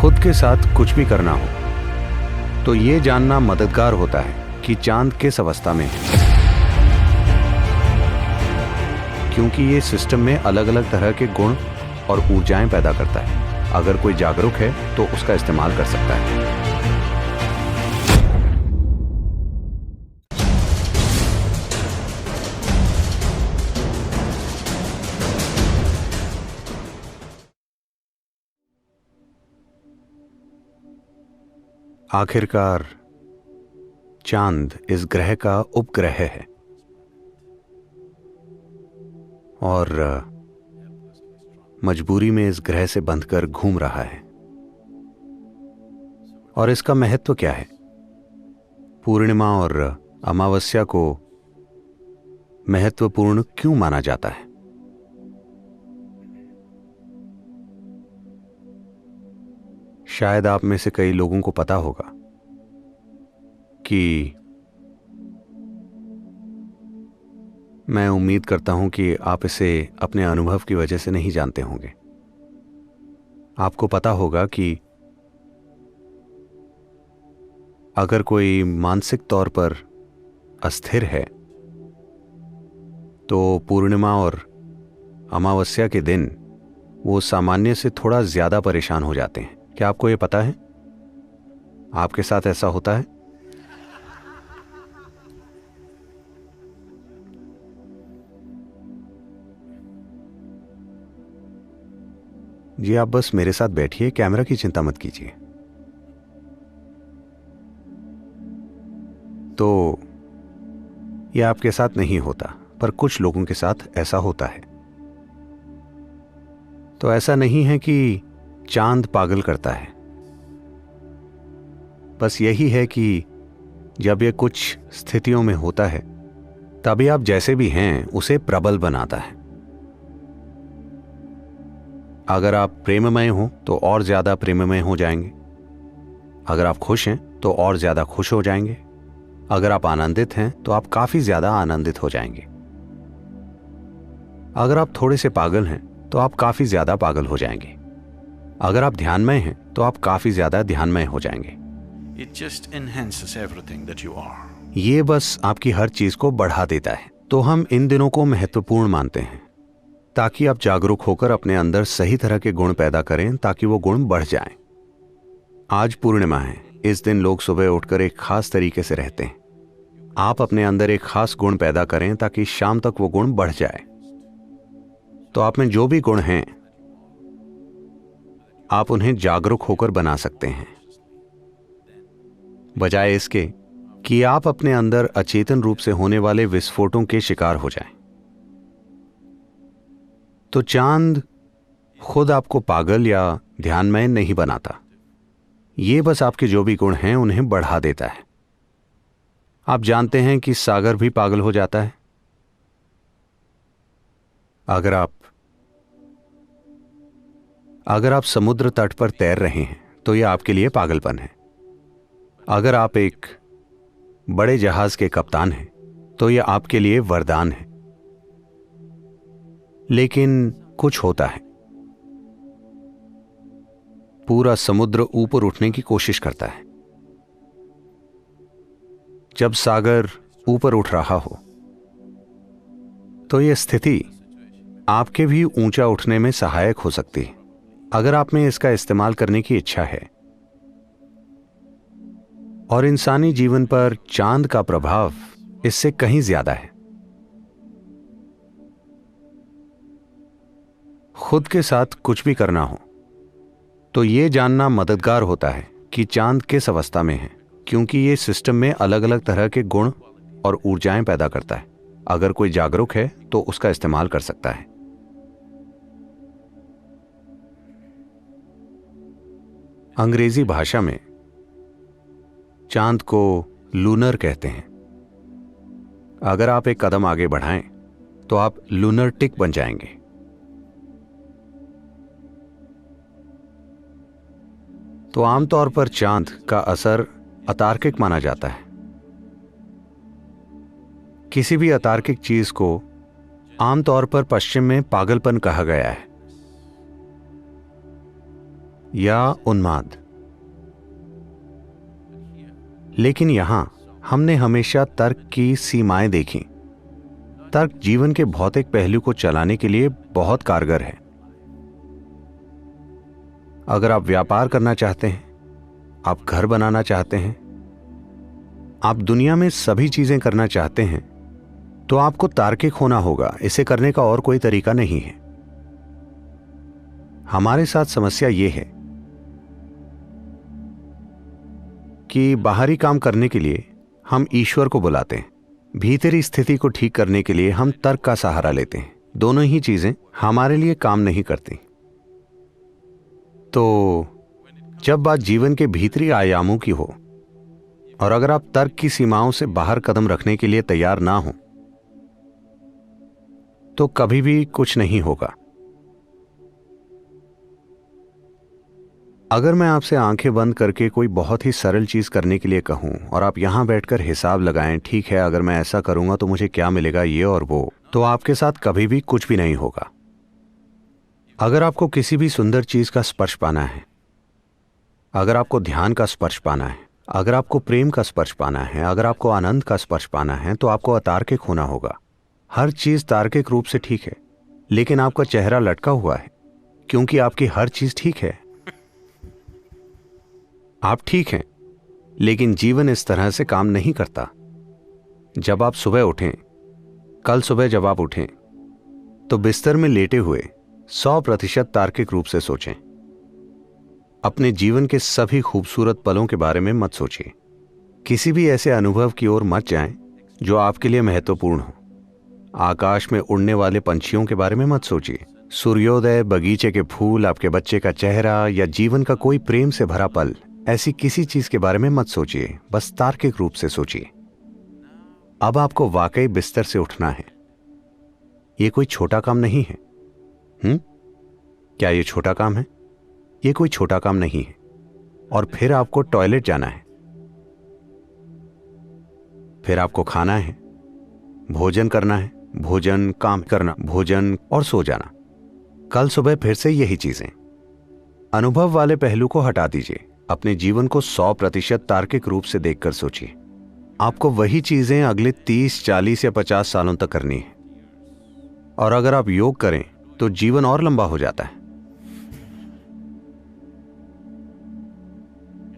खुद के साथ कुछ भी करना हो तो ये जानना मददगार होता है कि चांद किस अवस्था में है, क्योंकि ये सिस्टम में अलग अलग तरह के गुण और ऊर्जाएं पैदा करता है। अगर कोई जागरूक है तो उसका इस्तेमाल कर सकता है। आखिरकार चांद इस ग्रह का उपग्रह है और मजबूरी में इस ग्रह से बंधकर घूम रहा है। और इसका महत्व क्या है? पूर्णिमा और अमावस्या को महत्वपूर्ण क्यों माना जाता है? शायद आप में से कई लोगों को पता होगा कि मैं उम्मीद करता हूं कि आप इसे अपने अनुभव की वजह से नहीं जानते होंगे। आपको पता होगा कि अगर कोई मानसिक तौर पर अस्थिर है तो पूर्णिमा और अमावस्या के दिन वो सामान्य से थोड़ा ज्यादा परेशान हो जाते हैं। क्या आपको ये पता है? आपके साथ ऐसा होता है? जी, आप बस मेरे साथ बैठिए, कैमरा की चिंता मत कीजिए। तो ये आपके साथ नहीं होता, पर कुछ लोगों के साथ ऐसा होता है। तो ऐसा नहीं है कि चांद पागल करता है, बस यही है कि जब यह कुछ स्थितियों में होता है तभी आप जैसे भी हैं उसे प्रबल बनाता है। अगर आप प्रेममय हो तो और ज्यादा प्रेममय हो जाएंगे। अगर आप खुश हैं तो और ज्यादा खुश हो जाएंगे। अगर आप आनंदित हैं तो आप काफी ज्यादा आनंदित हो जाएंगे। अगर आप थोड़े से पागल हैं तो आप काफी ज्यादा पागल हो जाएंगे। अगर आप ध्यानमय हैं तो आप काफी ज्यादा ध्यानमय हो जाएंगे। It just enhances everything that you are. ये बस आपकी हर चीज को बढ़ा देता है। तो हम इन दिनों को महत्वपूर्ण मानते हैं ताकि आप जागरूक होकर अपने अंदर सही तरह के गुण पैदा करें ताकि वो गुण बढ़ जाएं। आज पूर्णिमा है। इस दिन लोग सुबह उठकर एक खास तरीके से रहते हैं। आप अपने अंदर एक खास गुण पैदा करें ताकि शाम तक वो गुण बढ़ जाए। तो आप में जो भी गुण हैं आप उन्हें जागरूक होकर बना सकते हैं, बजाय इसके कि आप अपने अंदर अचेतन रूप से होने वाले विस्फोटों के शिकार हो जाएं। तो चांद खुद आपको पागल या ध्यानमय नहीं बनाता। ये बस आपके जो भी गुण हैं उन्हें बढ़ा देता है। आप जानते हैं कि सागर भी पागल हो जाता है। अगर आप समुद्र तट पर तैर रहे हैं तो यह आपके लिए पागलपन है। अगर आप एक बड़े जहाज के कप्तान हैं तो यह आपके लिए वरदान है। लेकिन कुछ होता है, पूरा समुद्र ऊपर उठने की कोशिश करता है। जब सागर ऊपर उठ रहा हो तो यह स्थिति आपके भी ऊंचा उठने में सहायक हो सकती है, अगर आप में इसका इस्तेमाल करने की इच्छा है। और इंसानी जीवन पर चांद का प्रभाव इससे कहीं ज्यादा है। खुद के साथ कुछ भी करना हो तो यह जानना मददगार होता है कि चांद किस अवस्था में है, क्योंकि यह सिस्टम में अलग अलग तरह के गुण और ऊर्जाएं पैदा करता है। अगर कोई जागरूक है तो उसका इस्तेमाल कर सकता है। अंग्रेजी भाषा में चांद को लूनर कहते हैं। अगर आप एक कदम आगे बढ़ाएं तो आप लूनर्टिक बन जाएंगे। तो आमतौर पर चांद का असर अतार्किक माना जाता है। किसी भी अतार्किक चीज को आमतौर पर पश्चिम में पागलपन कहा गया है। या उन्माद। लेकिन यहां हमने हमेशा तर्क की सीमाएं देखी। तर्क जीवन के भौतिक पहलू को चलाने के लिए बहुत कारगर है। अगर आप व्यापार करना चाहते हैं, आप घर बनाना चाहते हैं, आप दुनिया में सभी चीजें करना चाहते हैं, तो आपको तार्किक होना होगा। इसे करने का और कोई तरीका नहीं है। हमारे साथ समस्या यह है कि बाहरी काम करने के लिए हम ईश्वर को बुलाते हैं, भीतरी स्थिति को ठीक करने के लिए हम तर्क का सहारा लेते हैं। दोनों ही चीजें हमारे लिए काम नहीं करती। तो जब बात जीवन के भीतरी आयामों की हो और अगर आप तर्क की सीमाओं से बाहर कदम रखने के लिए तैयार ना हो, तो कभी भी कुछ नहीं होगा। अगर मैं आपसे आंखें बंद करके कोई बहुत ही सरल चीज करने के लिए कहूं और आप यहां बैठकर हिसाब लगाएं, ठीक है अगर मैं ऐसा करूंगा तो मुझे क्या मिलेगा, ये और वो, तो आपके साथ कभी भी कुछ भी नहीं होगा। अगर आपको किसी भी सुंदर चीज का स्पर्श पाना है, अगर आपको ध्यान का स्पर्श पाना है, अगर आपको प्रेम का स्पर्श पाना है, अगर आपको आनंद का स्पर्श पाना है, तो आपको अतार्किक होना होगा। हर चीज तार्किक रूप से ठीक है, लेकिन आपका चेहरा लटका हुआ है क्योंकि आपकी हर चीज ठीक है। आप ठीक हैं, लेकिन जीवन इस तरह से काम नहीं करता। जब आप सुबह उठें, कल सुबह जब आप उठें, तो बिस्तर में लेटे हुए 100% तार्किक रूप से सोचें। अपने जीवन के सभी खूबसूरत पलों के बारे में मत सोचिए। किसी भी ऐसे अनुभव की ओर मत जाएं जो आपके लिए महत्वपूर्ण हो। आकाश में उड़ने वाले पंछियों के बारे में मत सोचिए। सूर्योदय, बगीचे के फूल, आपके बच्चे का चेहरा या जीवन का कोई प्रेम से भरा पल, ऐसी किसी चीज के बारे में मत सोचिए। बस तार्किक रूप से सोचिए। अब आपको वाकई बिस्तर से उठना है। यह कोई छोटा काम नहीं है। क्या यह छोटा काम है? यह कोई छोटा काम नहीं है। और फिर आपको टॉयलेट जाना है, फिर आपको खाना है, भोजन करना है, भोजन, काम करना, भोजन और सो जाना। कल सुबह फिर से यही चीजें। अनुभव वाले पहलू को हटा दीजिए। अपने जीवन को 100% तार्किक रूप से देखकर सोचिए। आपको वही चीजें अगले 30, 40 या 50 सालों तक करनी है। और अगर आप योग करें तो जीवन और लंबा हो जाता है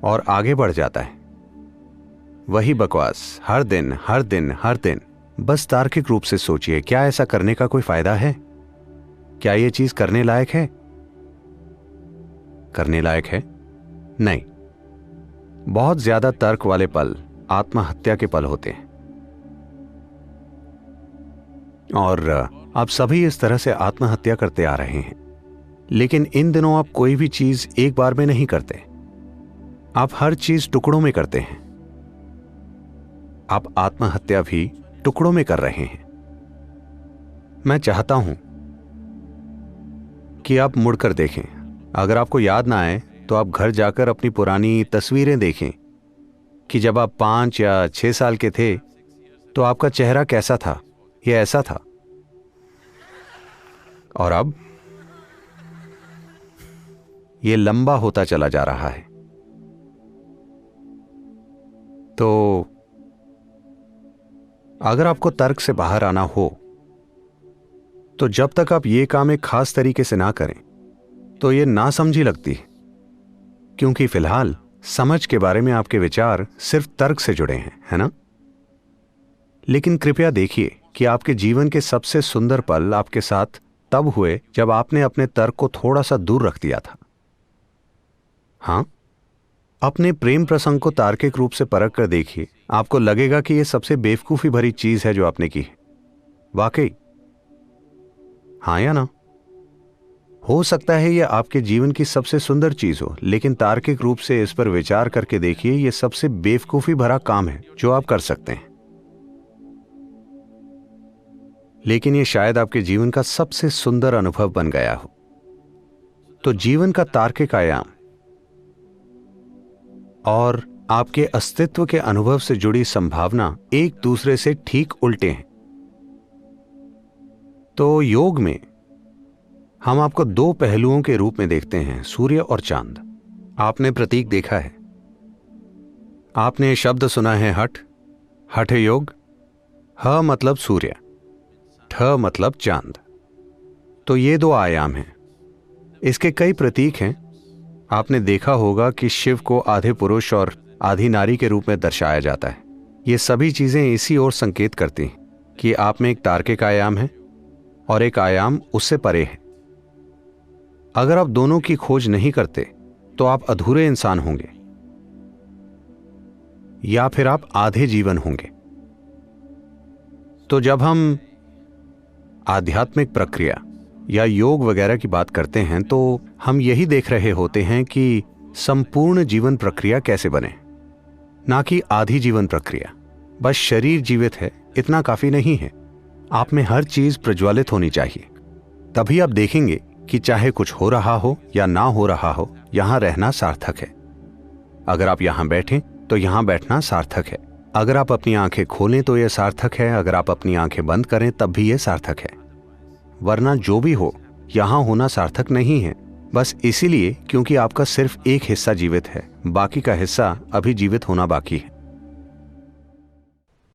और आगे बढ़ जाता है। वही बकवास हर दिन हर दिन हर दिन। बस तार्किक रूप से सोचिए, क्या ऐसा करने का कोई फायदा है? क्या यह चीज करने लायक है? करने लायक है? नहीं। बहुत ज्यादा तर्क वाले पल आत्महत्या के पल होते हैं। और आप सभी इस तरह से आत्महत्या करते आ रहे हैं। लेकिन इन दिनों आप कोई भी चीज एक बार में नहीं करते। आप हर चीज टुकड़ों में करते हैं। आप आत्महत्या भी टुकड़ों में कर रहे हैं। मैं चाहता हूं कि आप मुड़कर देखें। अगर आपको याद ना आए तो आप घर जाकर अपनी पुरानी तस्वीरें देखें कि जब आप 5 या 6 साल के थे तो आपका चेहरा कैसा था। यह ऐसा था। और अब यह लंबा होता चला जा रहा है। तो अगर आपको तर्क से बाहर आना हो तो जब तक आप यह काम एक खास तरीके से ना करें तो यह नासमझी लगती है, क्योंकि फिलहाल समझ के बारे में आपके विचार सिर्फ तर्क से जुड़े हैं, है ना? लेकिन कृपया देखिए कि आपके जीवन के सबसे सुंदर पल आपके साथ तब हुए जब आपने अपने तर्क को थोड़ा सा दूर रख दिया था। हां, अपने प्रेम प्रसंग को तार्किक रूप से परख कर देखिए। आपको लगेगा कि यह सबसे बेवकूफी भरी चीज है जो आपने की है। वाकई? हां या ना? हो सकता है यह आपके जीवन की सबसे सुंदर चीज हो, लेकिन तार्किक रूप से इस पर विचार करके देखिए, यह सबसे बेवकूफी भरा काम है जो आप कर सकते हैं। लेकिन यह शायद आपके जीवन का सबसे सुंदर अनुभव बन गया हो। तो जीवन का तार्किक आयाम और आपके अस्तित्व के अनुभव से जुड़ी संभावना एक दूसरे से ठीक उल्टे हैं। तो योग में हम आपको 2 पहलुओं के रूप में देखते हैं, सूर्य और चांद। आपने प्रतीक देखा है, आपने शब्द सुना है हठ, हठ योग। ह मतलब सूर्य, ठ मतलब चांद। तो ये 2 आयाम हैं। इसके कई प्रतीक हैं। आपने देखा होगा कि शिव को आधे पुरुष और आधी नारी के रूप में दर्शाया जाता है। ये सभी चीजें इसी ओर संकेत करती हैं कि आप में एक तार्किक आयाम है और एक आयाम उससे परे है। अगर आप दोनों की खोज नहीं करते तो आप अधूरे इंसान होंगे या फिर आप आधे जीवन होंगे। तो जब हम आध्यात्मिक प्रक्रिया या योग वगैरह की बात करते हैं तो हम यही देख रहे होते हैं कि संपूर्ण जीवन प्रक्रिया कैसे बने, ना कि आधी जीवन प्रक्रिया। बस शरीर जीवित है इतना काफी नहीं है, आप में हर चीज प्रज्वलित होनी चाहिए। तभी आप देखेंगे कि चाहे कुछ हो रहा हो या ना हो रहा हो, यहां रहना सार्थक है। अगर आप यहां बैठें तो यहां बैठना सार्थक है। अगर आप अपनी आंखें खोलें तो यह सार्थक है, अगर आप अपनी आंखें बंद करें तब भी यह सार्थक है। वरना जो भी हो, यहां होना सार्थक नहीं है, बस इसीलिए क्योंकि आपका सिर्फ एक हिस्सा जीवित है, बाकी का हिस्सा अभी जीवित होना बाकी है।